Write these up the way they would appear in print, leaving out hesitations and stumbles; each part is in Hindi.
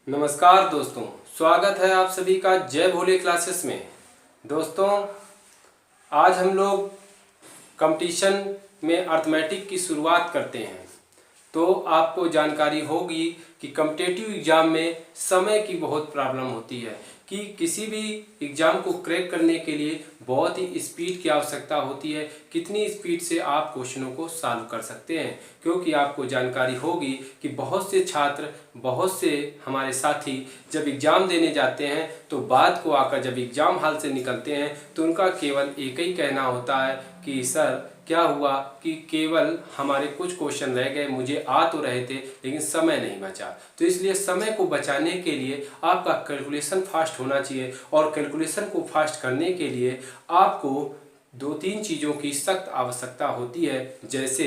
नमस्कार दोस्तों, स्वागत है आप सभी का जय भोले क्लासेस में। दोस्तों, आज हम लोग कंपटीशन में अर्थमेटिक की शुरुआत करते हैं। तो आपको जानकारी होगी कि कॉम्पिटिटिव एग्ज़ाम में समय की बहुत प्रॉब्लम होती है कि किसी भी एग्ज़ाम को क्रैक करने के लिए बहुत ही स्पीड की आवश्यकता होती है। कितनी स्पीड से आप क्वेश्चनों को सॉल्व कर सकते हैं, क्योंकि आपको जानकारी होगी कि बहुत से छात्र, बहुत से हमारे साथी जब एग्ज़ाम देने जाते हैं तो बाद को आकर जब एग्ज़ाम हॉल से निकलते हैं तो उनका केवल एक ही कहना होता है कि सर क्या हुआ कि केवल हमारे कुछ क्वेश्चन रह गए, मुझे आ तो रहे थे लेकिन समय नहीं बचा। तो इसलिए समय को बचाने के लिए आपका कैलकुलेशन फास्ट होना चाहिए, और कैलकुलेशन को फास्ट करने के लिए आपको दो तीन चीज़ों की सख्त आवश्यकता होती है, जैसे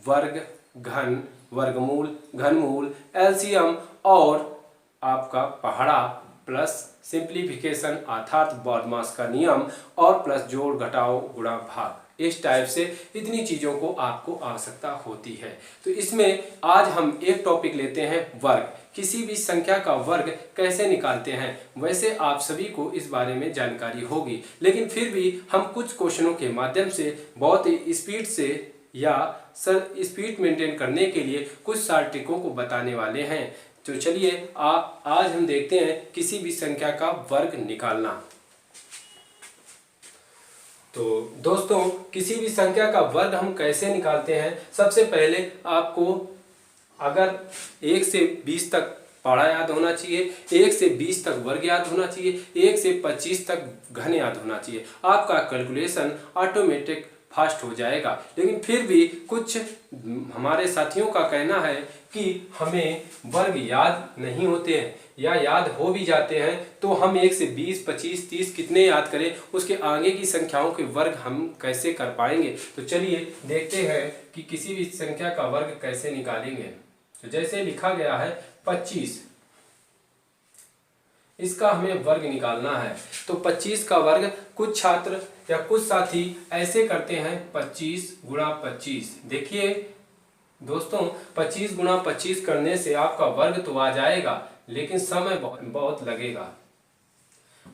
वर्ग, घन, वर्गमूल, घनमूल, एलसीएम और आपका पहाड़ा प्लस सिंप्लीफिकेशन अर्थात बॉडमास का नियम और प्लस जोड़ घटाओ गुणा भाग। इस टाइप से इतनी चीज़ों को आपको आवश्यकता होती है। तो इसमें आज हम एक टॉपिक लेते हैं वर्ग। किसी भी संख्या का वर्ग कैसे निकालते हैं, वैसे आप सभी को इस बारे में जानकारी होगी, लेकिन फिर भी हम कुछ क्वेश्चनों के माध्यम से बहुत ही स्पीड से या स्पीड मेंटेन करने के लिए कुछ सार ट्रिकों को बताने वाले हैं। तो चलिए आज हम देखते हैं किसी भी संख्या का वर्ग निकालना। तो दोस्तों, किसी भी संख्या का वर्ग हम कैसे निकालते हैं। सबसे पहले आपको अगर 1 से 20 तक पहाड़ा याद होना चाहिए, 1 से 20 तक वर्ग याद होना चाहिए, 1 से 25 तक घन याद होना चाहिए। आपका कैलकुलेशन ऑटोमेटिक फास्ट हो जाएगा। लेकिन फिर भी कुछ हमारे साथियों का कहना है कि हमें वर्ग याद नहीं होते हैं, या याद हो भी जाते हैं तो हम 1 से 20, 25, 30 कितने याद करें, उसके आगे की संख्याओं के वर्ग हम कैसे कर पाएंगे। तो चलिए देखते हैं कि किसी भी संख्या का वर्ग कैसे निकालेंगे। तो जैसे लिखा गया है 25, इसका हमें वर्ग निकालना है। तो 25 का वर्ग कुछ छात्र या कुछ साथी ऐसे करते हैं 25 गुणा 25। देखिए दोस्तों, 25 गुणा 25 करने से आपका वर्ग तो आ जाएगा, लेकिन समय बहुत लगेगा।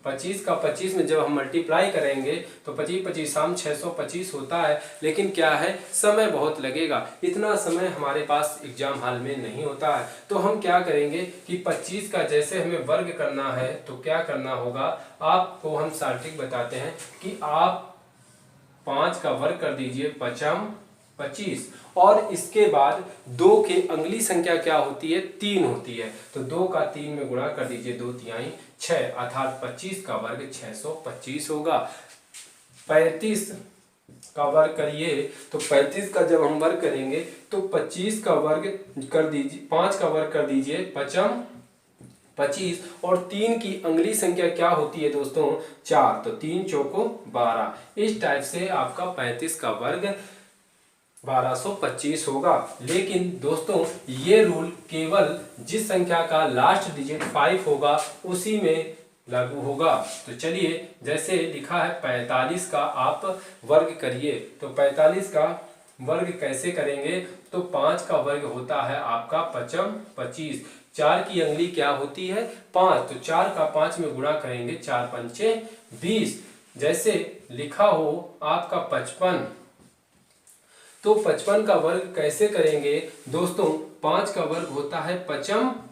25 का 25 में जब हम मल्टीप्लाई करेंगे तो 25 25 शाम 625 होता है, लेकिन क्या है, समय बहुत लगेगा। इतना समय हमारे पास एग्जाम हॉल में नहीं होता है। तो हम क्या करेंगे कि 25 का जैसे हमें वर्ग करना है तो क्या करना होगा, आपको हम सार्टिक बताते हैं कि आप 5 का वर्ग कर दीजिए 5 25, और इसके बाद 2 की अगली संख्या क्या होती है, 3 होती है। तो 2 का 3 में गुणा कर दीजिए, 2 तिहाई 6, अर्थात 25 का वर्ग 625 होगा। 35 का वर्ग करिए, तो 35 का जब हम वर्ग करेंगे तो 25 का वर्ग कर दीजिए, 5 का वर्ग कर दीजिए 5 25, और 3 की अगली संख्या क्या होती है दोस्तों, 4, तो 3 चौको 12। इस टाइप से आपका 35 का वर्ग 1225 होगा। लेकिन दोस्तों, ये रूल केवल जिस संख्या का लास्ट डिजिट 5 होगा उसी में लागू होगा। तो चलिए, जैसे लिखा है 45 का आप वर्ग करिए। तो 45 का वर्ग कैसे करेंगे, तो 5 का वर्ग होता है आपका 5 25, 4 की अगली क्या होती है, 5, तो 4 का 5 में गुणा करेंगे, 4 पंचे 20। जैसे लिखा हो आपका 55, तो 55 का वर्ग कैसे करेंगे दोस्तों, 5 का वर्ग होता है 5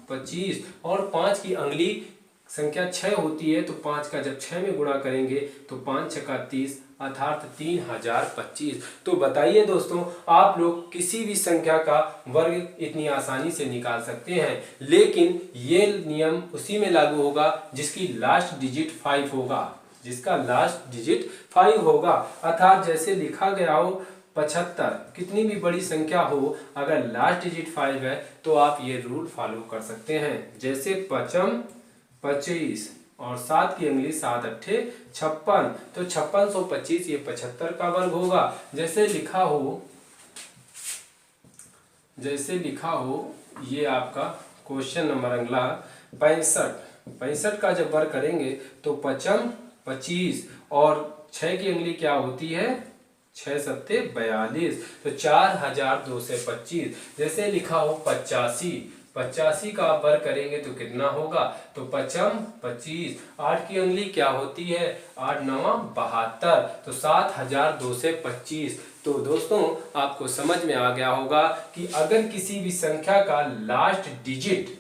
25, और 5 की अगली संख्या 6 होती है। तो 5 का जब 6 में गुणा करेंगे तो 5 छक्का 30, अर्थात 3025। तो बताइए दोस्तों, आप लोग किसी भी संख्या का वर्ग इतनी आसानी से निकाल सकते हैं, लेकिन ये नियम उसी में लागू होगा जिसकी लास्ट डिजिट 5 होगा, जिसका लास्ट डिजिट 5 होगा। अर्थात जैसे लिखा गया हो 75, कितनी भी बड़ी संख्या हो, अगर लास्ट डिजिट 5 है तो आप ये रूल फॉलो कर सकते हैं। जैसे 5 25 और 7 की अगली 7 अट्ठे 56, तो 5625 ये 75 का वर्ग होगा। जैसे लिखा हो ये आपका क्वेश्चन नंबर अगला 65 का जब वर्ग करेंगे तो 5 25, और 6 की अगली क्या होती है, 6 सत्ते 42, तो 4225। जैसे लिखा हो 85 85 का आप वर्ग करेंगे तो कितना होगा, तो 5 25, 8 की अंगली क्या होती है, 8 9 72, तो 7225। तो दोस्तों आपको समझ में आ गया होगा कि अगर किसी भी संख्या का लास्ट डिजिट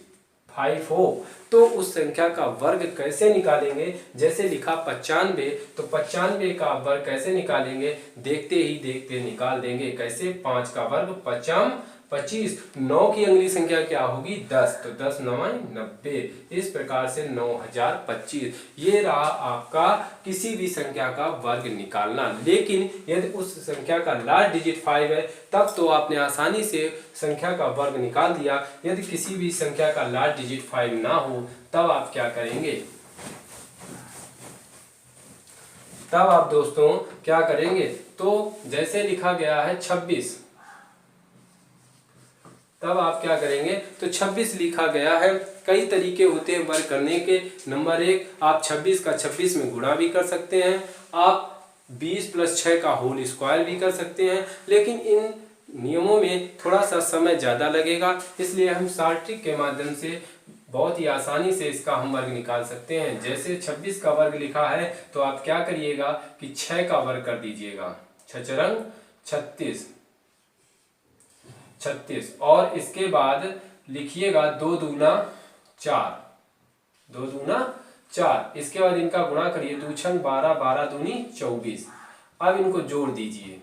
5 हो तो उस संख्या का वर्ग कैसे निकालेंगे। जैसे लिखा 95, तो 95 का वर्ग कैसे निकालेंगे, देखते ही देखते निकाल देंगे। कैसे, 5 का वर्ग 5 25, 9 की अगली संख्या क्या होगी, 10, तो 10 9 90। इस प्रकार से 9025। ये रहा आपका किसी भी संख्या का वर्ग निकालना। लेकिन यदि उस संख्या का लास्ट डिजिट 5 है तब तो आपने आसानी से संख्या का वर्ग निकाल दिया। यदि किसी भी संख्या का लास्ट डिजिट 5 ना हो तब आप क्या करेंगे, तब आप दोस्तों क्या करेंगे, तो जैसे लिखा गया है 26, तब आप क्या करेंगे, तो 26 लिखा गया है। कई तरीके होते हैं वर्ग करने के। नंबर 1, आप 26 का 26 में गुणा भी कर सकते हैं, आप 20 + 6 का होल स्क्वायर भी कर सकते हैं। लेकिन इन नियमों में थोड़ा सा समय ज़्यादा लगेगा, इसलिए हम शॉर्ट ट्रिक के माध्यम से बहुत ही आसानी से इसका हम वर्ग निकाल सकते हैं। जैसे 26 का वर्ग लिखा है तो आप क्या करिएगा कि 6 का वर्ग कर दीजिएगा, 6 36 36, और इसके बाद लिखिएगा 2 दूना 4, 2 दूना 4। इसके बाद इनका गुणा करिए, 2 छंग 12, 12 दूनी 24। अब इनको जोड़ दीजिए,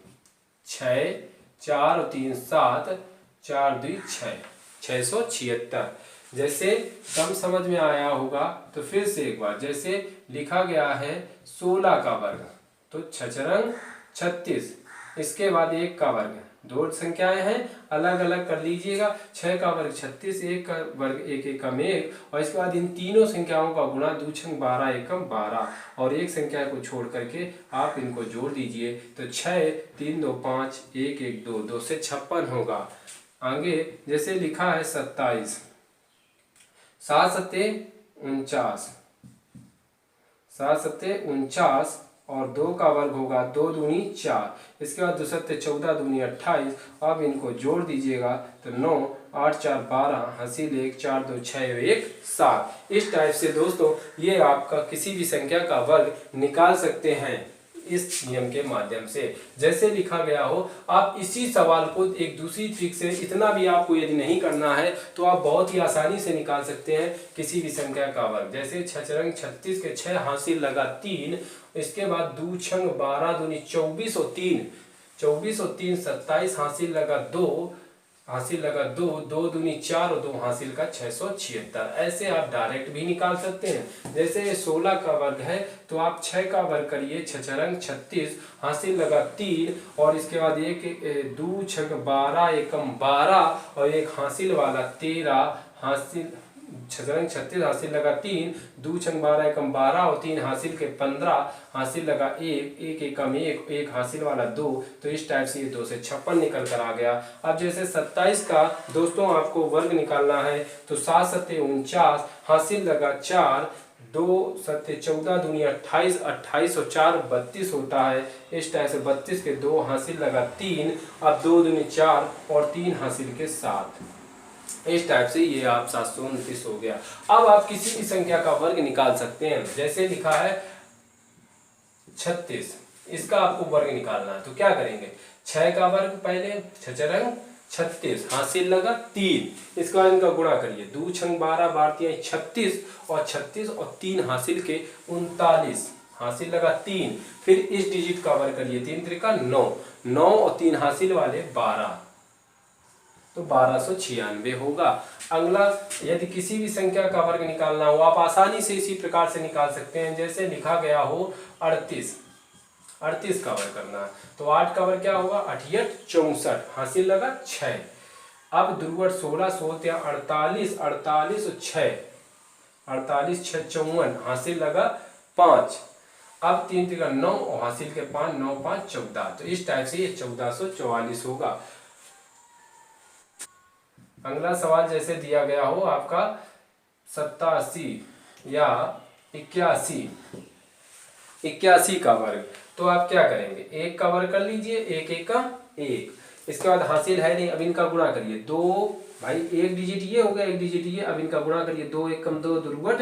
6 4 और 3 7, 4 2 6, 676। जैसे कम समझ में आया होगा तो फिर से एक बार, जैसे लिखा गया है 16 का वर्ग, तो 6 36, इसके बाद 1 का वर्ग, दो संख्याएं हैं अलग अलग कर लीजिएगा, 6 का वर्ग 36, 1 का वर्ग 1 एकम 1, और इसके बाद इन तीनों संख्याओं का गुणा, 2 छंग 12 एकम 12, और एक संख्या को छोड़ करके आप इनको जोड़ दीजिए, तो 6 3 2 5 1 1 2, 2 से 56 होगा। आगे जैसे लिखा है 27, 7 सत्ते 49, 7 सत्ते 49, और 2 का वर्ग होगा 2 दूनी 4, इसके बाद 2 सत्ते 14 दूनी 28। अब इनको जोड़ दीजिएगा तो 9 8 4 12, हासिल 1 4 2 6 1 7। इस टाइप से दोस्तों ये आपका किसी भी संख्या का वर्ग निकाल सकते हैं इस नियम के माध्यम से। जैसे लिखा गया हो, आप इसी सवाल को एक दूसरी ट्रिक से, इतना भी आपको यदि नहीं करना है तो आप बहुत ही आसानी से निकाल सकते हैं किसी भी संख्या का वर्ग। जैसे 6 36 के 6 हासिल लगा 3, इसके बाद 2 छंग 12 दूनी 24 और 3, 24 और 3 27, हासिल लगा 2, हासिल लगा 2, 2 दूनी 4 और 2 हासिल का 676। ऐसे आप डायरेक्ट भी निकाल सकते हैं। जैसे 16 का वर्ग है तो आप 6 का वर्ग करिए, 6 36, हासिल लगा 3, और इसके बाद 2 छंग 12 एकम 12, और एक हासिल वाला 13, हासिल 6 36, हासिल लगा 3, 2 छंग 12 एकम 12, और 3 हासिल के 15, हासिल लगा 1 1 एकम 1, एक हासिल वाला 2। तो इस टाइप से ये 2 से 56 निकल कर आ गया। अब जैसे 27 का दोस्तों आपको वर्ग निकालना है तो 7 सत्ते 49, हासिल लगा 4, 2 सत्ते 14 दूनी 28, 28 और 4 32 होता है। इस टाइप से 32 के 2 हासिल लगा 3, अब 2 दूनी 4 और 3 हासिल के 7। इस टाइप से ये आप 729 हो गया। अब आप किसी भी संख्या का वर्ग निकाल सकते हैं। जैसे लिखा है 36, इसका आपको वर्ग निकालना है तो क्या करेंगे, 6 का वर्ग पहले, 6 36, हासिल लगा 3, इसके बाद इनका गुणा करिए, 2 छंग 12 12 36, और 36 और 3 हासिल के 39, हासिल लगा 3, फिर इस डिजिट का वर्ग करिए, 3 त्रिका 9, 9 और 3 हासिल वाले 12, तो 1296 होगा। अगला यदि किसी भी संख्या का वर्ग निकालना हो आप आसानी से इसी प्रकार से निकाल सकते हैं। जैसे लिखा गया हो 38, 38 का वर्ग करना है तो 8 का वर्ग क्या होगा, 8 64, हासिल लगा 6, अब दुर्वट 16 16 48, 48 और 6, 48 6 54, हासिल लगा 5, अब 3 त्रिका 9 और हासिल के 5, 9 5 14। तो इस टाइप से ये 1444 होगा। अगला सवाल जैसे दिया गया हो आपका 87 या 81, 81 का वर्ग, तो आप क्या करेंगे, 1 का वर्ग कर लीजिए, 1 एकम 1, इसके बाद हासिल है नहीं, अब इनका गुणा करिए। 2 भाई, एक डिजिट ये हो गया, एक डिजिट ये, अब इनका गुणा करिए। 2 एकम 2 दुर्गुट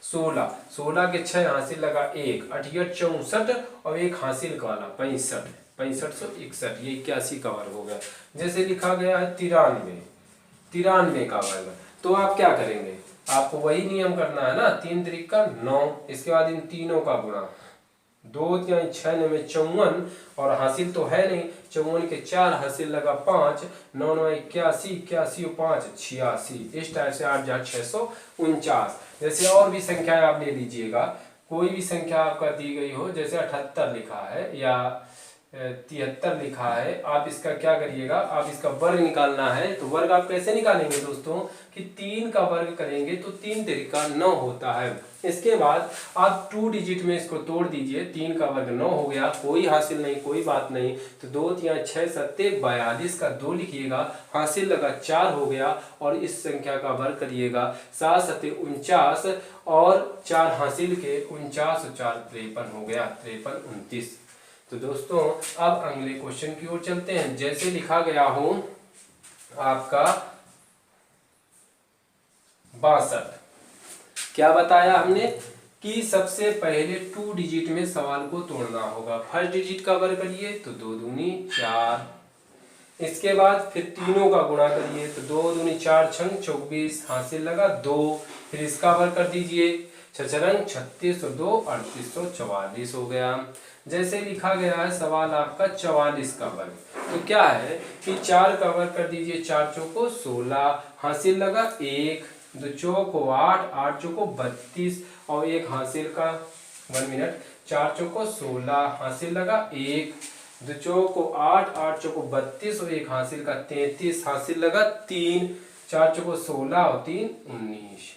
16, 16 के 6 हासिल लगा 1, 8 64 और एक हासिल का वाला 65, 6561, ये 81 का वर्ग हो गया। जैसे लिखा गया है 93, 93 का वर्ग। तो आप क्या करेंगे, आपको वही नियम करना है ना, 3 त्रिका 9, इसके बाद इन तीनों का गुणा, 2 3 6 9 में 54 और हासिल तो है नहीं, 54 के 4 हासिल लगा 5, 9 9 81, 81 और 5 86, इस टाइप से 8 × 649। जैसे और भी संख्या आप ले लीजिएगा, कोई भी संख्या आपका दी गई हो, जैसे 78 लिखा है या 73 लिखा है, आप इसका क्या करिएगा, आप इसका वर्ग निकालना है। तो वर्ग आप कैसे निकालेंगे दोस्तों, कि 3 का वर्ग करेंगे तो 3 त्रिका 9 होता है। इसके बाद आप 2 डिजिट में इसको तोड़ दीजिए, 3 का वर्ग 9 हो गया, कोई हासिल नहीं, कोई बात नहीं। तो 2 3 6 7 42 का 2 लिखिएगा, हासिल लगा 4 हो गया, और इस संख्या का वर्ग करिएगा, 7 7 49 और 4 हासिल के 49 और 4 53 हो गया, 53 29। तो दोस्तों अब अगले क्वेश्चन की ओर चलते हैं। जैसे लिखा गया हो आपका 62, क्या बताया हमने कि सबसे पहले 2 डिजिट में सवाल को तोड़ना होगा। फर्स्ट डिजिट का वर्ग करिए तो 2 दूनी 4, इसके बाद फिर तीनों का गुणा करिए तो 2 दूनी 4 छंग 24, हासिल लगा 2, फिर इसका वर्ग कर दीजिए, 6 रंग 36 और 2 3844 हो गया। जैसे लिखा गया है सवाल आपका 44 का वर्ग, तो क्या है कि 4 का वर्ग कर दीजिए, 4 चौको 16, हासिल लगा 1, 2 चौको 8, 8 चौको 32 और एक हासिल का 1 मिनट, 4 चौको 16, हासिल लगा 1, 2 चौको 8, 8 चौको 32 और एक हासिल का 33, हासिल लगा 3, 4 चौको 16 और 3 19।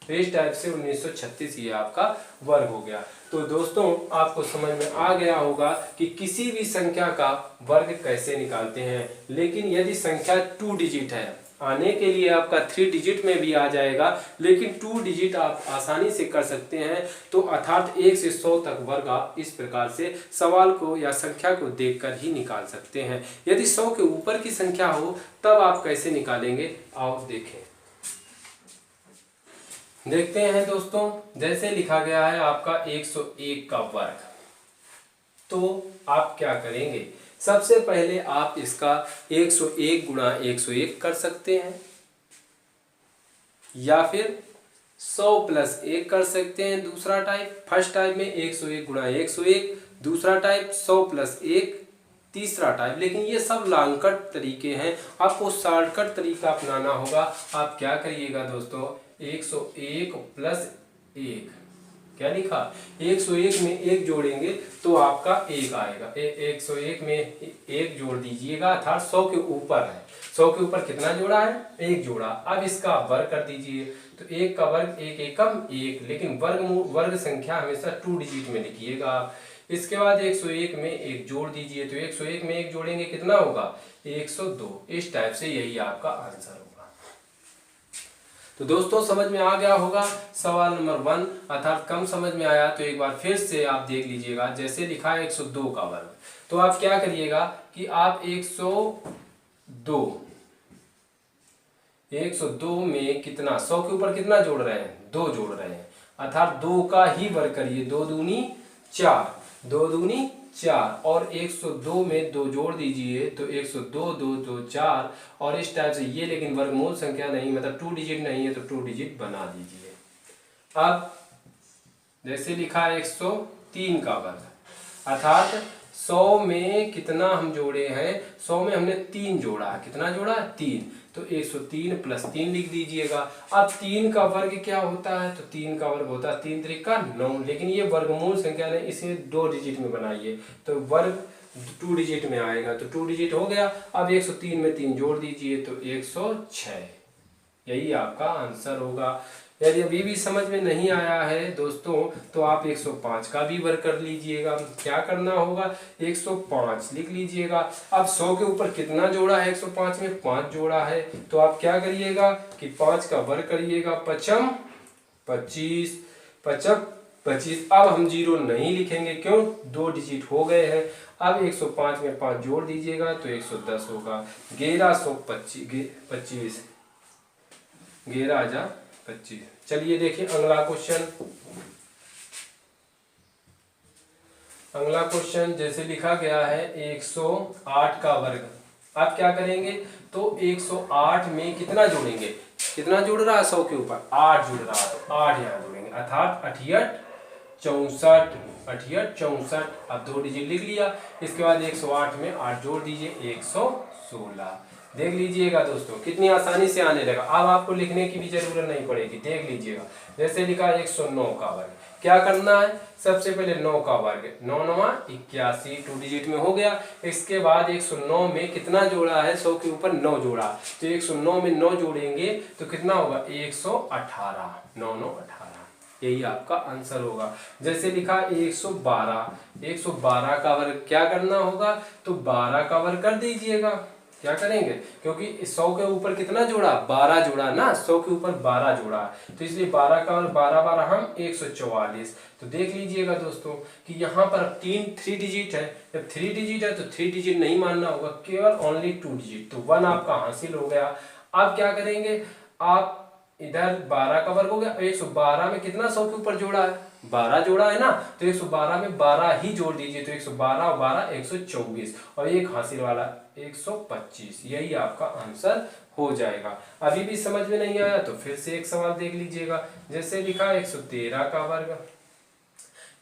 तो इस टाइप से 1936 ये आपका वर्ग हो गया। तो दोस्तों आपको समझ में आ गया होगा कि किसी भी संख्या का वर्ग कैसे निकालते हैं। लेकिन यदि संख्या 2 डिजिट है, आने के लिए आपका 3 डिजिट में भी आ जाएगा, लेकिन 2 डिजिट आप आसानी से कर सकते हैं। तो अर्थात 1 से 100 तक वर्ग आप इस प्रकार से सवाल को या संख्या को देखकर ही निकाल सकते हैं। यदि 100 के ऊपर की संख्या हो तब आप कैसे निकालेंगे, आओ देखें। देखते हैं दोस्तों, जैसे लिखा गया है आपका 101 का वर्ग, तो आप क्या करेंगे, सबसे पहले आप इसका 101 गुणा 101 कर सकते हैं, या फिर 100 प्लस 1 कर सकते हैं। दूसरा टाइप, फर्स्ट टाइप में 101 गुणा 101, दूसरा टाइप 100 प्लस 1, तीसरा टाइप। लेकिन ये सब लॉन्ग कट तरीके हैं, आपको शॉर्टकट तरीका अपनाना होगा। आप क्या करिएगा दोस्तों, 101 प्लस 1, क्या लिखा, 101 में 1 जोड़ेंगे तो आपका 1 आएगा। 101 में 1 जोड़ दीजिएगा, अर्थात 100 के ऊपर है, 100 के ऊपर कितना जोड़ा है, 1 जोड़ा। अब इसका वर्ग कर दीजिए, तो 1 का वर्ग 1 एकम 1, लेकिन वर्ग संख्या हमेशा 2 डिजिट में लिखिएगा। इसके बाद 101 में 1 जोड़ दीजिए, तो 101 में 1 जोड़ेंगे कितना होगा, 102। इस टाइप से यही आपका आंसर होगा। तो दोस्तों समझ में आ गया होगा सवाल नंबर 1, अर्थात कम समझ में आया तो एक बार फिर से आप देख लीजिएगा। जैसे लिखा है 102 का वर्ग, तो आप क्या करिएगा कि आप 102 में कितना, 100 के ऊपर कितना जोड़ रहे हैं, 2 जोड़ रहे हैं, अर्थात 2 का ही वर्ग करिए। 2 दूनी 4, 2 दूनी 4 और 102 में 2 जोड़ दीजिए, तो 102 2 2 4 और इस टाइप से ये, लेकिन वर्गमूल संख्या नहीं, मतलब 2 डिजिट नहीं है, तो 2 डिजिट बना दीजिए। अब जैसे लिखा है 103 का वर्ग, अर्थात 100 में कितना हम जोड़े हैं, 100 में हमने 3 जोड़ा है, कितना जोड़ा है, 3, तो 103 प्लस 3 लिख दीजिएगा। अब 3 का वर्ग क्या होता है, तो 3 का वर्ग होता है 3 त्रिका 9, लेकिन ये वर्गमूल संख्या नहीं, इसे 2 डिजिट में बनाइए तो वर्ग 2 डिजिट में आएगा, तो 2 डिजिट हो गया। अब 103 में 3 जोड़ दीजिए तो 106, यही आपका आंसर होगा। यदि अभी भी समझ में नहीं आया है दोस्तों, तो आप 105 का भी वर्ग कर लीजिएगा। क्या करना होगा, 105 लिख लीजिएगा। अब 100 के ऊपर कितना जोड़ा है, 105 में 5 जोड़ा है, तो आप क्या करिएगा कि 5 का वर्ग करिएगा, 5 25, 5 25। अब हम 0 नहीं लिखेंगे, क्यों? 2 डिजिट हो गए हैं। अब 105 में 5 जोड़ दीजिएगा तो 110 होगा। 1125 11,025। चलिए देखिए अगला क्वेश्चन। अगला क्वेश्चन जैसे लिखा गया है 108 का वर्ग। आप क्या करेंगे? तो 108 में कितना जोड़ेंगे? कितना जुड़ रहा है? 100 के ऊपर 8 जुड़ रहा है, तो 8 यहाँ जोड़ेंगे, अर्थात 68 64 68 64। अब 2 डिजिट लिख लिया। इसके बाद 108 में 8 जोड़ दीजिए, 116। देख लीजिएगा दोस्तों कितनी आसानी से आने लगा। अब आपको लिखने की भी जरूरत नहीं पड़ेगी, देख लीजिएगा। जैसे लिखा 109 का वर्ग। क्या करना है? सबसे पहले 9 का वर्ग, 9 9 81, 2 डिजिट में हो गया। इसके बाद 109 में कितना जोड़ा है? 100 के ऊपर 9 जोड़ा, तो 109 में 9 जोड़ेंगे तो कितना होगा? 118। 9 9 18, यही आपका आंसर होगा। जैसे लिखा 112, 112 का वर्ग क्या करना होगा? तो 12 का वर्ग कर दीजिएगा। क्या करेंगे? क्योंकि 100 के ऊपर कितना जोड़ा? 12 जोड़ा ना, 100 के ऊपर 12 जोड़ा, तो इसलिए 12 का और 12 12 हम 144। तो देख लीजिएगा दोस्तों कि यहाँ पर 3 डिजिट है। जब 3 डिजिट है तो 3 डिजिट नहीं मानना होगा, केवल ओनली 2 डिजिट, तो 1 आपका हासिल हो गया। अब क्या करेंगे? आप इधर 12 का वर्ग हो गया, 112 में कितना 100 के ऊपर जोड़ा है? 12 जोड़ा है ना, तो 112 में 12 ही जोड़ दीजिए, तो 112 और 12 124, और एक हासिल वाला 125। यही आपका आंसर हो जाएगा। अभी भी समझ में नहीं आया तो फिर से एक सवाल देख लीजिएगा। जैसे लिखा 113 का वर्ग।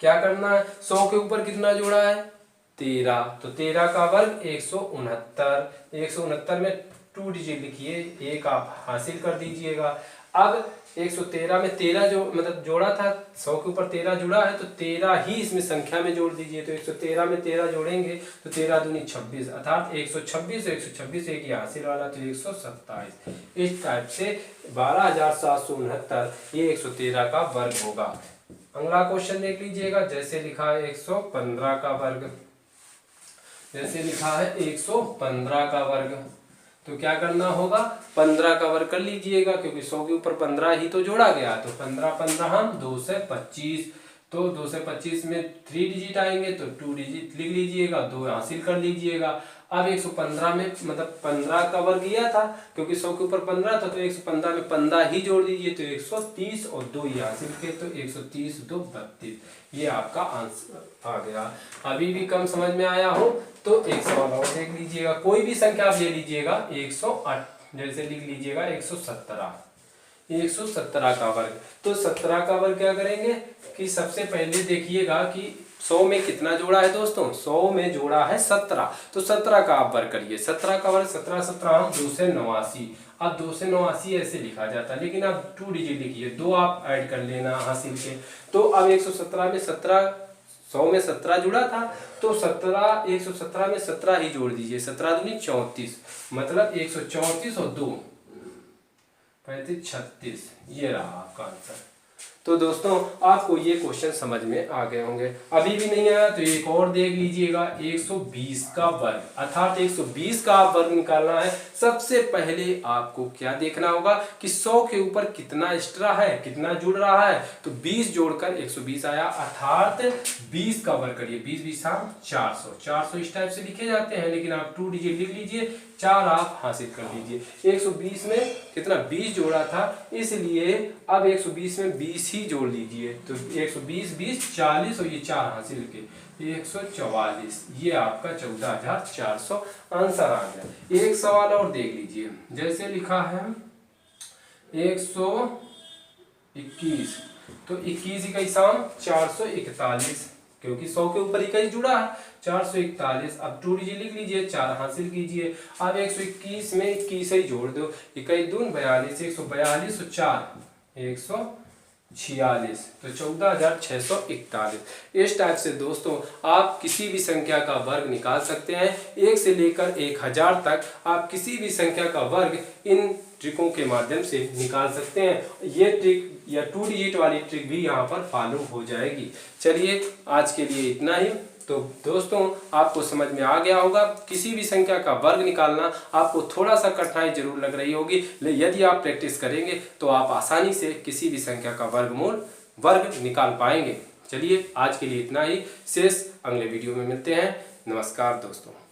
क्या करना है? 100 के ऊपर कितना जोड़ा है? 13, तो 13 का वर्ग 169। 169 में 2 डिजिट लिखिए, एक आप हासिल कर दीजिएगा। अब 113 में 13 जो मतलब जोड़ा था, 100 के ऊपर 13 जुड़ा है, तो 13 ही इसमें संख्या में जोड़ दीजिए। तो 113 में 13 जोड़ेंगे तो 13 दूनी 26, अर्थात 126 126 एक ही हासिल वाला, तो 127। इस टाइप से 12,769 ये 113 का वर्ग होगा। अगला क्वेश्चन देख लीजिएगा। जैसे लिखा है 115 का वर्ग। जैसे लिखा है 115 का वर्ग, तो क्या करना होगा? 15 का वर्ग कर लीजिएगा, क्योंकि 100 के ऊपर 15 ही तो जोड़ा गया, तो 15 15 हम 2 से 25, तो 2 से 25 में 3 डिजिट आएंगे, तो 2 डिजिट लिख लीजिएगा, 2 हासिल कर लीजिएगा। अब 115 में मतलब 15 का वर्ग किया था, क्योंकि 100 के ऊपर 15 था, तो 115 में 15 ही जोड़ दीजिए, तो 130 और 2 ही हासिल के, तो 130 2 32। ये आपका आंसर आ गया। अभी भी कम समझ में आया हो तो एक सवाल और देख लीजिएगा। कोई भी संख्या आप ले लीजिएगा, 108, जैसे लिख लीजिएगा 117। 117 का वर्ग, तो 17 का वर्ग क्या करेंगे कि सबसे पहले देखिएगा कि 100 में कितना जोड़ा है दोस्तों? 100 में जोड़ा है 17, तो 17 का आप वर्ग करिए। 17 का वर्ग 17 17 2 से 89। अब 2 से 89 ऐसे लिखा जाता है, लेकिन अब 2 डिजिट लिखिए, 2 आप ऐड कर लेना हासिल के। तो अब 117 में 17, 100 में 17 जुड़ा था, तो 117 में 17 ही जोड़ दीजिए, 17 दूनी 34, मतलब 134 और 2 35 36। ये रहा आपका आंसर। तो दोस्तों आपको ये क्वेश्चन समझ में आ गए होंगे। अभी भी नहीं आया तो एक और देख लीजिएगा, 120 का वर्ग, अर्थात 120 का आप वर्ग निकालना है। सबसे पहले आपको क्या देखना होगा कि 100 के ऊपर कितना एक्स्ट्रा है, कितना जुड़ रहा है, तो 20 जोड़कर 120 आया, अर्थात 20 का वर्ग करिए। 20 20 400, 400 इस टाइप से लिखे जाते हैं, लेकिन आप 2 डिजिट लिख लीजिए, 4 आप हासिल कर लीजिए। 120 में कितना 20 जोड़ा था, इसलिए अब 120 में 20 ही जोड़ लीजिए, तो 120 20 40 और ये 4 हासिल के 144। ये आपका 14,400 आंसर आ गया। एक सवाल और देख लीजिए। जैसे लिखा है 121, तो 21 इक्कीस 441, क्योंकि 100 के ऊपर 21 जुड़ा है, 441। अब 2 डिजिट लिख लीजिए, 4 हासिल कीजिए। अब 121 में 21 ही जोड़ दो, 21 दून 42, 142 और 4 146, तो 14,641। इस टाइप से दोस्तों आप किसी भी संख्या का वर्ग निकाल सकते हैं। 1 से लेकर 1000 तक आप किसी भी संख्या का वर्ग इन ट्रिकों के माध्यम से निकाल सकते हैं। ये ट्रिक या 2 डिजिट वाली ट्रिक भी यहाँ पर फॉलो हो जाएगी। चलिए आज के लिए इतना ही। तो दोस्तों आपको समझ में आ गया होगा, किसी भी संख्या का वर्ग निकालना आपको थोड़ा सा कठिनाई जरूर लग रही होगी, लेकिन यदि आप प्रैक्टिस करेंगे तो आप आसानी से किसी भी संख्या का वर्ग निकाल पाएंगे। चलिए आज के लिए इतना ही, शेष अगले वीडियो में मिलते हैं। नमस्कार दोस्तों।